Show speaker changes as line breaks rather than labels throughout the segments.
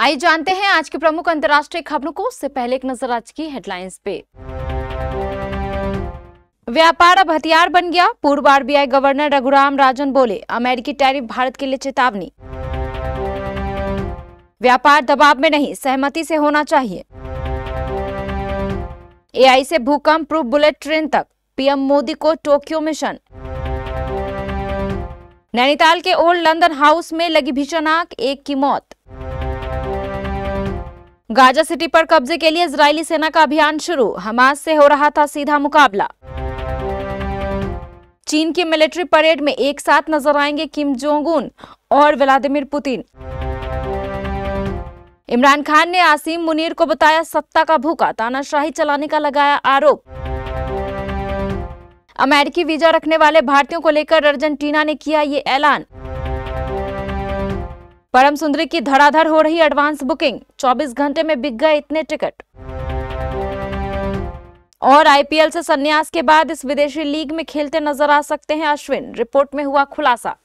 आइए जानते हैं आज की प्रमुख अंतर्राष्ट्रीय खबरों को। उससे पहले एक नजर आज की हेडलाइंस पे। व्यापार अब हथियार बन गया, पूर्व आरबीआई गवर्नर रघुराम राजन बोले, अमेरिकी टैरिफ भारत के लिए चेतावनी। व्यापार दबाव में नहीं, सहमति से होना चाहिए। एआई से भूकंप प्रूफ बुलेट ट्रेन तक, पीएम मोदी को टोक्यो मिशन। नैनीताल के ओल्ड लंदन हाउस में लगी भीषण आग, एक की मौत। गाजा सिटी पर कब्जे के लिए इजरायली सेना का अभियान शुरू, हमास से हो रहा था सीधा मुकाबला। चीन की मिलिट्री परेड में एक साथ नजर आएंगे किम जोंग उन और व्लादिमीर पुतिन। इमरान खान ने आसिम मुनीर को बताया सत्ता का भूखा, तानाशाही चलाने का लगाया आरोप। अमेरिकी वीजा रखने वाले भारतीयों को लेकर अर्जेंटीना ने किया ये ऐलान। परम सुंदरी की धड़ाधड़ हो रही एडवांस बुकिंग, 24 घंटे में बिक गए इतने टिकट। और आईपीएल से संन्यास के बाद इस विदेशी लीग में खेलते नजर आ सकते हैं अश्विन, रिपोर्ट में हुआ खुलासा।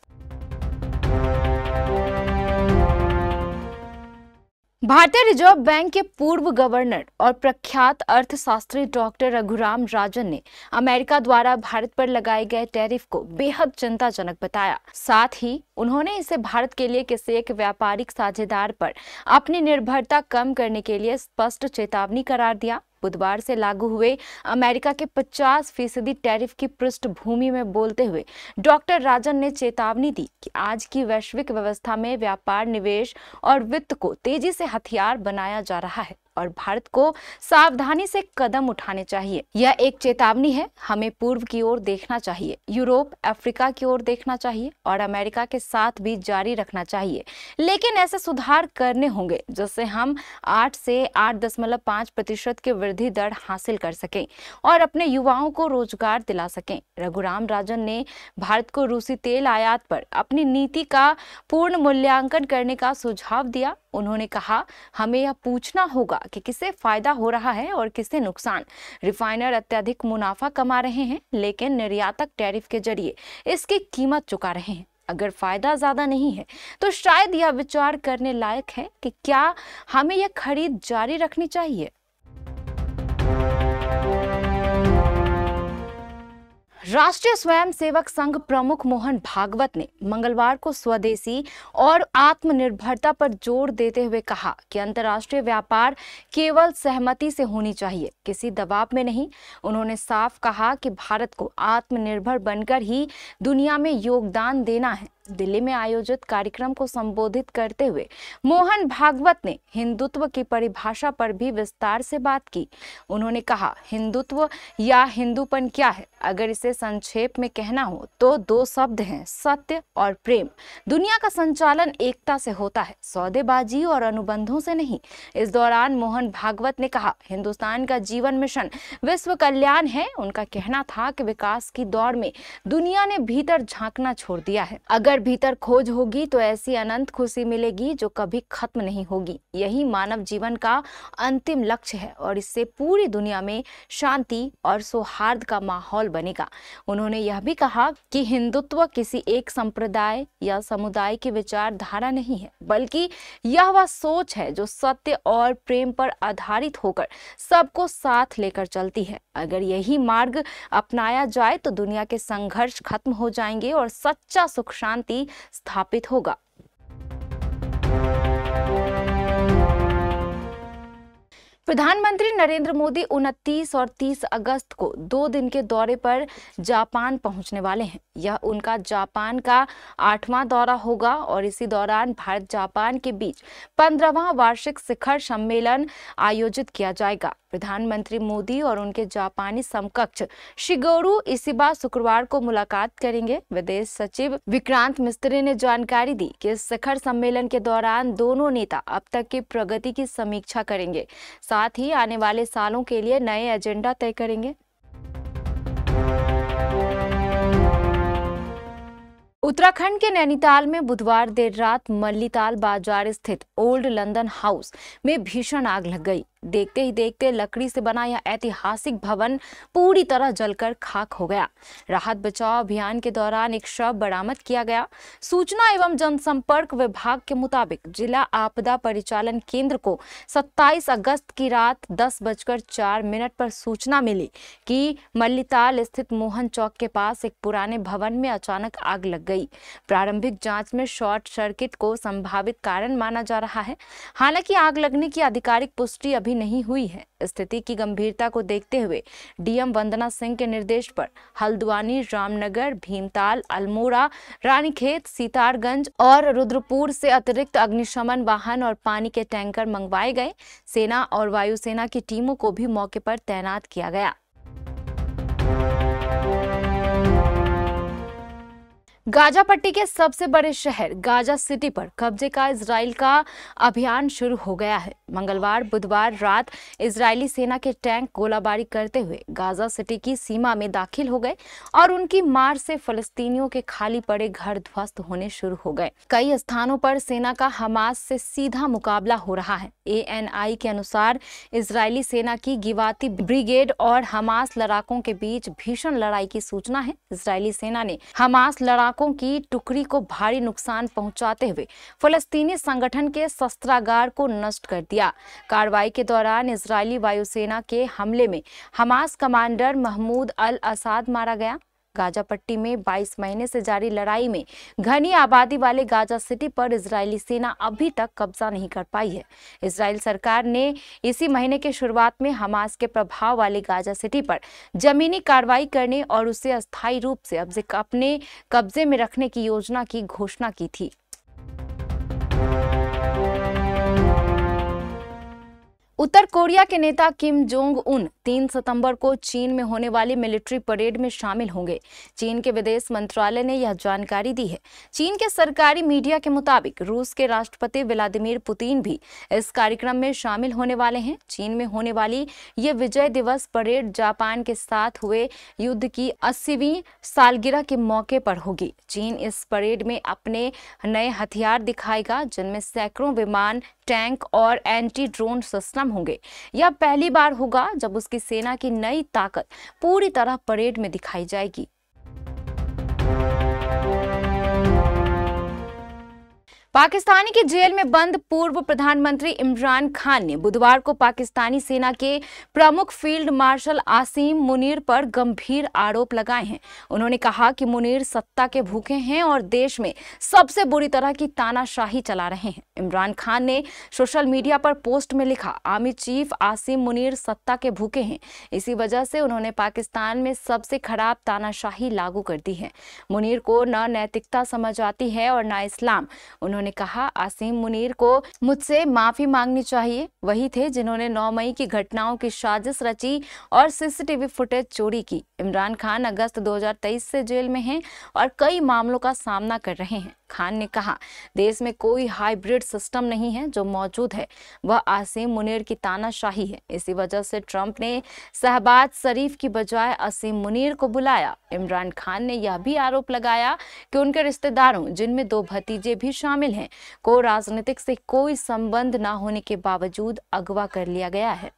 भारतीय रिजर्व बैंक के पूर्व गवर्नर और प्रख्यात अर्थशास्त्री डॉक्टर रघुराम राजन ने अमेरिका द्वारा भारत पर लगाए गए टैरिफ को बेहद चिंताजनक बताया। साथ ही उन्होंने इसे भारत के लिए किसी एक व्यापारिक साझेदार पर अपनी निर्भरता कम करने के लिए स्पष्ट चेतावनी करार दिया। बुधवार से लागू हुए अमेरिका के 50% टैरिफ की पृष्ठभूमि में बोलते हुए डॉक्टर राजन ने चेतावनी दी कि आज की वैश्विक व्यवस्था में व्यापार, निवेश और वित्त को तेजी से हथियार बनाया जा रहा है और भारत को सावधानी से कदम उठाने चाहिए। यह एक चेतावनी है, हमें पूर्व की ओर देखना चाहिए, यूरोप, अफ्रीका की ओर देखना चाहिए और अमेरिका के साथ भी जारी रखना चाहिए। लेकिन ऐसे सुधार करने होंगे जिससे हम 8 से 8.5% की वृद्धि दर हासिल कर सकें और अपने युवाओं को रोजगार दिला सकें। रघुराम राजन ने भारत को रूसी तेल आयात पर अपनी नीति का पूर्ण मूल्यांकन करने का सुझाव दिया। उन्होंने कहा, हमें यह पूछना होगा कि किसे फायदा हो रहा है और किसे नुकसान। रिफाइनर अत्यधिक मुनाफा कमा रहे हैं, लेकिन निर्यातक टैरिफ के जरिए इसकी कीमत चुका रहे हैं। अगर फायदा ज्यादा नहीं है तो शायद यह विचार करने लायक है कि क्या हमें यह खरीद जारी रखनी चाहिए। राष्ट्रीय स्वयंसेवक संघ प्रमुख मोहन भागवत ने मंगलवार को स्वदेशी और आत्मनिर्भरता पर जोर देते हुए कहा कि अंतर्राष्ट्रीय व्यापार केवल सहमति से होनी चाहिए, किसी दबाव में नहीं। उन्होंने साफ कहा कि भारत को आत्मनिर्भर बनकर ही दुनिया में योगदान देना है। दिल्ली में आयोजित कार्यक्रम को संबोधित करते हुए मोहन भागवत ने हिंदुत्व की परिभाषा पर भी विस्तार से बात की। उन्होंने कहा, हिंदुत्व या हिंदूपन क्या है? अगर इसे संक्षेप में कहना हो तो 2 शब्द हैं, सत्य और प्रेम। दुनिया का संचालन एकता से होता है, सौदेबाजी और अनुबंधों से नहीं। इस दौरान मोहन भागवत ने कहा, हिंदुस्तान का जीवन मिशन विश्व कल्याण है। उनका कहना था कि विकास की दौड़ में दुनिया ने भीतर झांकना छोड़ दिया है। अगर भीतर खोज होगी तो ऐसी अनंत खुशी मिलेगी जो कभी खत्म नहीं होगी। यही मानव जीवन का अंतिम लक्ष्य है और इससे पूरी दुनिया में शांति और सौहार्द का माहौल बनेगा। उन्होंने यह भी कहा कि हिंदुत्व किसी एक संप्रदाय या समुदाय की विचारधारा नहीं है, बल्कि यह वह सोच है जो सत्य और प्रेम पर आधारित होकर सबको साथ लेकर चलती है। अगर यही मार्ग अपनाया जाए तो दुनिया के संघर्ष खत्म हो जाएंगे और सच्चा सुख शांति स्थापित होगा। प्रधानमंत्री नरेंद्र मोदी 29 और 30 अगस्त को 2 दिन के दौरे पर जापान पहुंचने वाले हैं। यह उनका जापान का 8वां दौरा होगा और इसी दौरान भारत जापान के बीच 15वां वार्षिक शिखर सम्मेलन आयोजित किया जाएगा। प्रधानमंत्री मोदी और उनके जापानी समकक्ष शिगेरू इशिबा शुक्रवार को मुलाकात करेंगे। विदेश सचिव विक्रांत मिस्त्री ने जानकारी दी कि इस शिखर सम्मेलन के दौरान दोनों नेता अब तक की प्रगति की समीक्षा करेंगे, साथ ही आने वाले सालों के लिए नए एजेंडा तय करेंगे। उत्तराखंड के नैनीताल में बुधवार देर रात मल्लीताल बाजार स्थित ओल्ड लंदन हाउस में भीषण आग लग गई। देखते ही देखते लकड़ी से बना यह ऐतिहासिक भवन पूरी तरह जलकर खाक हो गया। राहत बचाव अभियान के दौरान एक शव बरामद किया गया। सूचना एवं जनसंपर्क विभाग के मुताबिक जिला आपदा परिचालन केंद्र को 27 अगस्त की रात 10:04 पर सूचना मिली कि मल्लीताल स्थित मोहन चौक के पास एक पुराने भवन में अचानक आग लग गई। प्रारंभिक जांच में शॉर्ट सर्किट को संभावित कारण माना जा रहा है। हालांकि आग लगने की आधिकारिक पुष्टि अभी नहीं हुई है। स्थिति की गंभीरता को देखते हुए डीएम वंदना सिंह के निर्देश पर हल्द्वानी, रामनगर, भीमताल, अल्मोड़ा, रानीखेत, सीतारगंज और रुद्रपुर से अतिरिक्त अग्निशमन वाहन और पानी के टैंकर मंगवाए गए। सेना और वायुसेना की टीमों को भी मौके पर तैनात किया गया। गाजा पट्टी के सबसे बड़े शहर गाजा सिटी पर कब्जे का इजराइल का अभियान शुरू हो गया है। मंगलवार बुधवार रात इजरायली सेना के टैंक गोलाबारी करते हुए गाजा सिटी की सीमा में दाखिल हो गए और उनकी मार से फलस्तीनियों के खाली पड़े घर ध्वस्त होने शुरू हो गए। कई स्थानों पर सेना का हमास से सीधा मुकाबला हो रहा है। ANI के अनुसार इजरायली सेना की गिवाती ब्रिगेड और हमास लड़ाकों के बीच भीषण लड़ाई की सूचना है। इजरायली सेना ने हमास लड़ाकों की टुकड़ी को भारी नुकसान पहुंचाते हुए फलस्तीनी संगठन के शस्त्रागार को नष्ट कर दिया। कार्रवाई के दौरान इजरायली वायुसेना के हमले में हमास कमांडर महमूद अल असाद मारा गया। गाजा पट्टी में 22 महीने से जारी लड़ाई में घनी आबादी वाले गाजा सिटी पर इजरायली सेना अभी तक कब्जा नहीं कर पाई है। इजराइल सरकार ने इसी महीने के शुरुआत में हमास के प्रभाव वाले गाजा सिटी पर जमीनी कार्रवाई करने और उसे अस्थायी रूप से अपने कब्जे में रखने की योजना की घोषणा की थी। उत्तर कोरिया के नेता किम जोंग उन 3 सितंबर को चीन में होने वाली मिलिट्री परेड में शामिल होंगे। चीन के विदेश मंत्रालय ने यह जानकारी दी है। चीन के सरकारी मीडिया के मुताबिक रूस के राष्ट्रपति व्लादिमीर पुतिन भी इस कार्यक्रम में शामिल होने वाले हैं। चीन में होने वाली ये विजय दिवस परेड जापान के साथ हुए युद्ध की 80वीं सालगिरह के मौके पर होगी। चीन इस परेड में अपने नए हथियार दिखाएगा, जिनमें सैकड़ों विमान, टैंक और एंटी ड्रोन सिस्टम होंगे। यह पहली बार होगा जब उसकी सेना की नई ताकत पूरी तरह परेड में दिखाई जाएगी। पाकिस्तानी की जेल में बंद पूर्व प्रधानमंत्री इमरान खान ने बुधवार को पाकिस्तानी सेना के प्रमुख फील्ड मार्शल आसिम मुनीर पर गंभीर आरोप लगाए हैं। उन्होंने कहा कि मुनीर सत्ता के भूखे हैं और देश में सबसे बुरी तरह की तानाशाही चला रहे हैं। इमरान खान ने सोशल मीडिया पर पोस्ट में लिखा, आर्मी चीफ आसिम मुनीर सत्ता के भूखे हैं। इसी वजह से उन्होंने पाकिस्तान में सबसे खराब तानाशाही लागू कर दी है। मुनीर को न नैतिकता समझ आती है और न इस्लाम। उन्होंने कहा, आसिम मुनीर को मुझसे माफी मांगनी चाहिए। वही थे जिन्होंने 9 मई की घटनाओं की साजिश रची और सीसीटीवी फुटेज चोरी की। इमरान खान अगस्त 2023 से जेल में हैं और कई मामलों का सामना कर रहे हैं। खान ने कहा, देश में कोई हाइब्रिड सिस्टम नहीं है, जो मौजूद है वह आसिम मुनीर की तानाशाही है। इसी वजह से ट्रंप ने शहबाज शरीफ की बजाय आसिम मुनीर को बुलाया। इमरान खान ने यह भी आरोप लगाया कि उनके रिश्तेदारों, जिनमें 2 भतीजे भी शामिल हैं, को राजनीतिक से कोई संबंध न होने के बावजूद अगवा कर लिया गया है।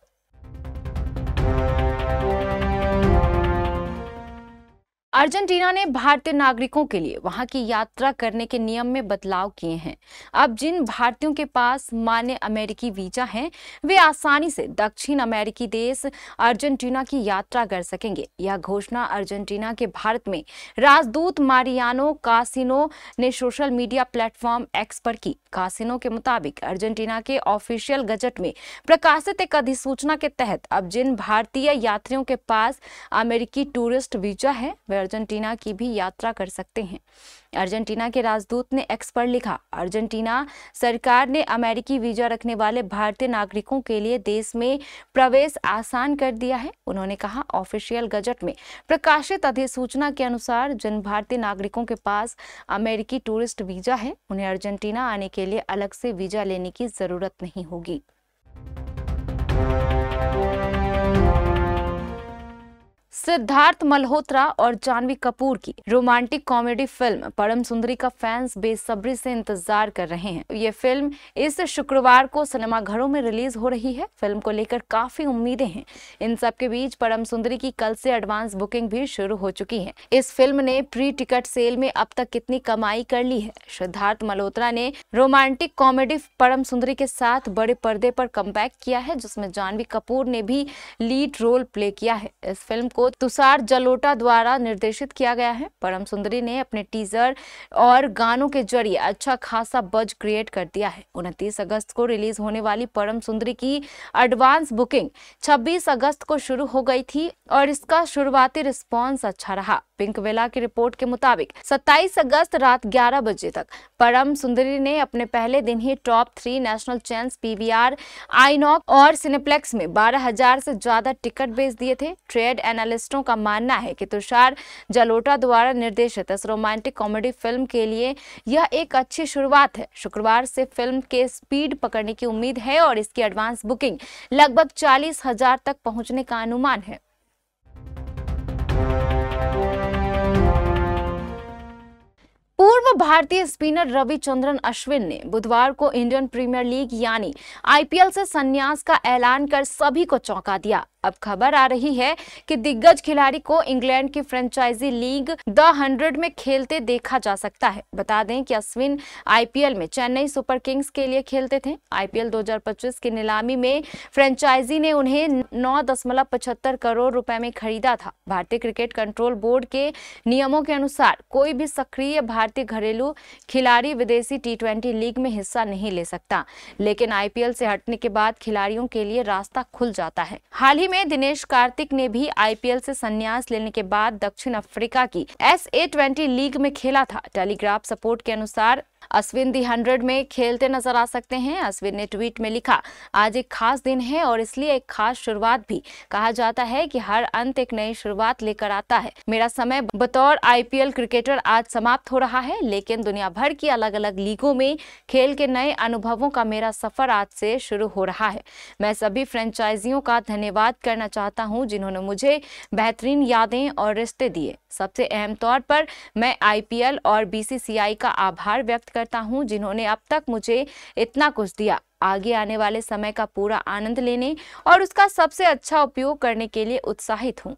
अर्जेंटीना ने भारतीय नागरिकों के लिए वहां की यात्रा करने के नियम में बदलाव किए हैं। अब जिन भारतीयों के पास मान्य अमेरिकी वीजा हैं, वे आसानी से दक्षिण अमेरिकी देश अर्जेंटीना की यात्रा कर सकेंगे। यह घोषणा अर्जेंटीना के भारत में राजदूत मारियानो कासिनो ने सोशल मीडिया प्लेटफॉर्म एक्स पर की। कासिनो के मुताबिक अर्जेंटीना के ऑफिशियल गजट में प्रकाशित एक अधिसूचना के तहत अब जिन भारतीय यात्रियों के पास अमेरिकी टूरिस्ट वीजा है, वे अर्जेंटीना की भी यात्रा कर सकते हैं। अर्जेंटीना के राजदूत ने एक्स पर लिखा, अर्जेंटीना सरकार ने अमेरिकी वीजा रखने वाले भारतीय नागरिकों के लिए देश में प्रवेश आसान कर दिया है। उन्होंने कहा, ऑफिशियल गजट में प्रकाशित अधिसूचना के अनुसार जिन भारतीय नागरिकों के पास अमेरिकी टूरिस्ट वीजा है, उन्हें अर्जेंटीना आने के लिए अलग से वीजा लेने की जरूरत नहीं होगी। सिद्धार्थ मल्होत्रा और जानवी कपूर की रोमांटिक कॉमेडी फिल्म परम सुंदरी का फैंस बेसब्री से इंतजार कर रहे हैं। ये फिल्म इस शुक्रवार को सिनेमाघरों में रिलीज हो रही है। फिल्म को लेकर काफी उम्मीदें हैं। इन सब के बीच परम सुंदरी की कल से एडवांस बुकिंग भी शुरू हो चुकी है। इस फिल्म ने प्री टिकट सेल में अब तक कितनी कमाई कर ली है। सिद्धार्थ मल्होत्रा ने रोमांटिक कॉमेडी परम सुंदरी के साथ बड़े पर्दे पर कमबैक किया है, जिसमें जानवी कपूर ने भी लीड रोल प्ले किया है। इस फिल्म को तुषार जलोटा द्वारा निर्देशित किया गया है। परम सुंदरी ने अपने टीजर और गानों के जरिए अच्छा खासा बज क्रिएट कर दिया है। 29 अगस्त को रिलीज होने वाली परम सुंदरी की एडवांस बुकिंग 26 अगस्त को शुरू हो गई थी और इसका शुरुआती रिस्पांस अच्छा रहा। पिंक वेला की रिपोर्ट के मुताबिक 27 अगस्त रात 11 बजे तक परम सुंदरी ने अपने पहले दिन ही top 3 national chains PVR, INOX और सिनेप्लेक्स में 12,000 से ज्यादा टिकट बेच दिए थे। ट्रेड एनालिस्टों का मानना है कि तुषार जलोटा द्वारा निर्देशित इस रोमांटिक कॉमेडी फिल्म के लिए यह एक अच्छी शुरुआत है। शुक्रवार से फिल्म के स्पीड पकड़ने की उम्मीद है और इसकी एडवांस बुकिंग लगभग 40,000 तक पहुंचने का अनुमान है। पूर्व भारतीय स्पिनर रविचंद्रन अश्विन ने बुधवार को इंडियन प्रीमियर लीग यानी आईपीएल से संन्यास का ऐलान कर सभी को चौंका दिया। अब खबर आ रही है कि दिग्गज खिलाड़ी को इंग्लैंड की फ्रेंचाइजी लीग द 100 में खेलते देखा जा सकता है। बता दें कि अश्विन आईपीएल में चेन्नई सुपर किंग्स के लिए खेलते थे। आईपीएल 2025 की नीलामी में फ्रेंचाइजी ने उन्हें 9.75 करोड़ रुपए में खरीदा था। भारतीय क्रिकेट कंट्रोल बोर्ड के नियमों के अनुसार कोई भी सक्रिय भारतीय घरेलू खिलाड़ी विदेशी T20 लीग में हिस्सा नहीं ले सकता, लेकिन आईपीएल से हटने के बाद खिलाड़ियों के लिए रास्ता खुल जाता है। हाल ही में दिनेश कार्तिक ने भी आईपीएल से संन्यास लेने के बाद दक्षिण अफ्रीका की SA20 लीग में खेला था। टेलीग्राफ सपोर्ट के अनुसार अश्विन दी 100 में खेलते नजर आ सकते हैं। अश्विन ने ट्वीट में लिखा, आज एक खास दिन है और इसलिए एक खास शुरुआत भी। कहा जाता है कि हर अंत एक नई शुरुआत लेकर आता है। मेरा समय बतौर आईपीएल क्रिकेटर आज समाप्त हो रहा है, लेकिन दुनिया भर की अलग अलग लीगों में खेल के नए अनुभवों का मेरा सफर आज से शुरू हो रहा है। मैं सभी फ्रेंचाइजियों का धन्यवाद करना चाहता हूँ जिन्होंने मुझे बेहतरीन यादें और रिश्ते दिए। सबसे अहम तौर पर मैं आईपीएल और बीसीसीआई का आभार व्यक्त करता हूं जिन्होंने अब तक मुझे इतना कुछ दिया। आगे आने वाले समय का पूरा आनंद लेने और उसका सबसे अच्छा उपयोग करने के लिए उत्साहित हूं।